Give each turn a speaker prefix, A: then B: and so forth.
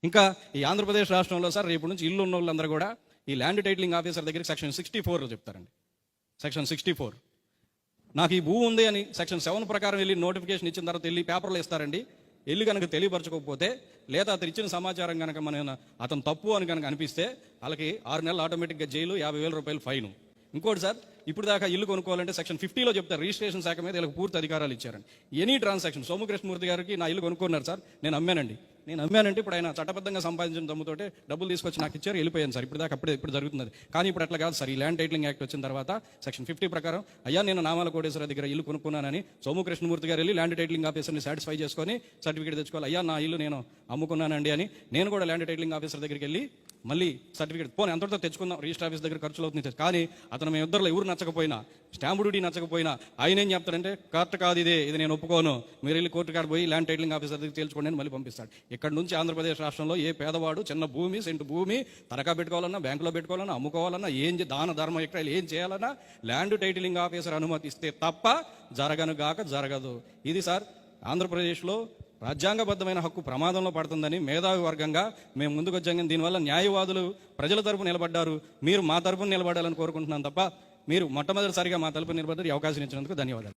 A: ఇంకా ఈ ఆంధ్రప్రదేశ్ రాష్ట్రంలో సార్ రేపు నుంచి ఇల్లు ఉన్న వాళ్ళందరూ కూడా ఈ ల్యాండ్ టైటిలింగ్ ఆఫీసర్ దగ్గరికి సెక్షన్ 64 చెప్తారండి. సెక్షన్ 64 నాకు ఈ భూమి ఉంది అని సెక్షన్ 7 ప్రకారం వెళ్ళి నోటిఫికేషన్ ఇచ్చిన తర్వాత వెళ్ళి పేపర్లో ఇస్తారండి. వెళ్ళి కనుక తెలియపరచకపోతే లేదా అతను ఇచ్చిన సమాచారం కనుక అతను తప్పు అని కనుక అనిపిస్తే వాళ్ళకి 6 నెలలు ఆటోమేటిక్గా జైలు, 50,000 రూపాయలు ఫైన్. ఇంకోటి సార్, ఇప్పుడు దాకా ఇల్లు కొనుక్కోవాలంటే సెక్షన్ 50లో చెప్తారు, రిజిస్ట్రేషన్ శాఖ మీద వీళ్ళకి పూర్తి అధికారాలు ఇచ్చారండి. ఎనీ ట్రాన్సాక్షన్, సోము కృష్ణమూర్తి గారికి నా ఇల్లు కొనుక్కున్నారు సార్, నేను అమ్మానంటే ఇప్పుడు ఆయన చట్టబద్ధంగా సంపాదించిన దమ్ముతోటే డబ్బులు తీసుకొచ్చి నాకు ఇచ్చారు, వెళ్ళిపోయాను సార్. ఇప్పుడు దాకా ఇప్పుడు జరుగుతుంది. కానీ ఇప్పుడు అట్లా కాదు సార్. ఈ ల్యాండ్ టైటిలింగ్ యాక్ట్ వచ్చిన తర్వాత సెక్షన్ 50 ప్రకారం అయ్యా నేను నామాల కోటేశ్వర దగ్గర ఇల్లు కొనుక్కున్నానని సోము కృష్ణమూర్తి గారు వెళ్ళి ల్యాండ్ టైటిలింగ్ ఆఫీసర్ని సాటిస్ఫై చేసుకొని సర్టిఫికేట్ తెచ్చుకోవాలి. అయ్యా నా ఇల్లు నేను అమ్ముకున్నానండి అని నేను కూడా ల్యాండ్ టైటిలింగ్ ఆఫీసర్ దగ్గరికి వెళ్ళి మళ్ళీ సర్టిఫికేట్ పోనీ అంతటితో తెచ్చుకుందాం, రిజిస్టర్ ఆఫీస్ దగ్గర ఖర్చులు అవుతుంది. కానీ అతను మేము ఇద్దరు ఎవరు నచ్చకపోయినా, స్టాంప్ డ్యూటీ నచ్చకపోయినా ఆయన ఏం చెప్తారంటే కరెక్ట్ కాదు, ఇది నేను ఒప్పుకోను, మీరు వెళ్ళి కోర్టు కాడ పోయి ల్యాండ్ టైటిలింగ్ ఆఫీసర్ దగ్గర తేల్చుకోండి అని మళ్ళీ పంపిస్తాడు. ఇక్కడ నుంచి ఆంధ్రప్రదేశ్ రాష్ట్రంలో ఏ పేదవాడు చిన్న భూమి, సెంటు భూమి తనఖా పెట్టుకోవాలన్నా, బ్యాంకులో పెట్టుకోవాలన్నా, అమ్ముకోవాలన్నా, దాన ధర్మం ఎక్కడ ఏం చేయాలన్నా ల్యాండ్ టైటిలింగ్ ఆఫీసర్ అనుమతిస్తే తప్ప జరగదు. ఇది సార్ ఆంధ్రప్రదేశ్లో రాజ్యాంగబద్ధమైన హక్కు ప్రమాదంలో పడుతుందని మేధావి వర్గంగా మేము ముందుకు వచ్చాం. దీనివల్ల న్యాయవాదులు ప్రజల తరపు నిలబడ్డారు. మీరు మా తరపున నిలబడాలని కోరుకుంటున్నాను తప్ప మీరు మొట్టమొదటిసారిగా మా తరపున నిలబడ్డారు. ఈ అవకాశం ఇచ్చినందుకు ధన్యవాదాలు.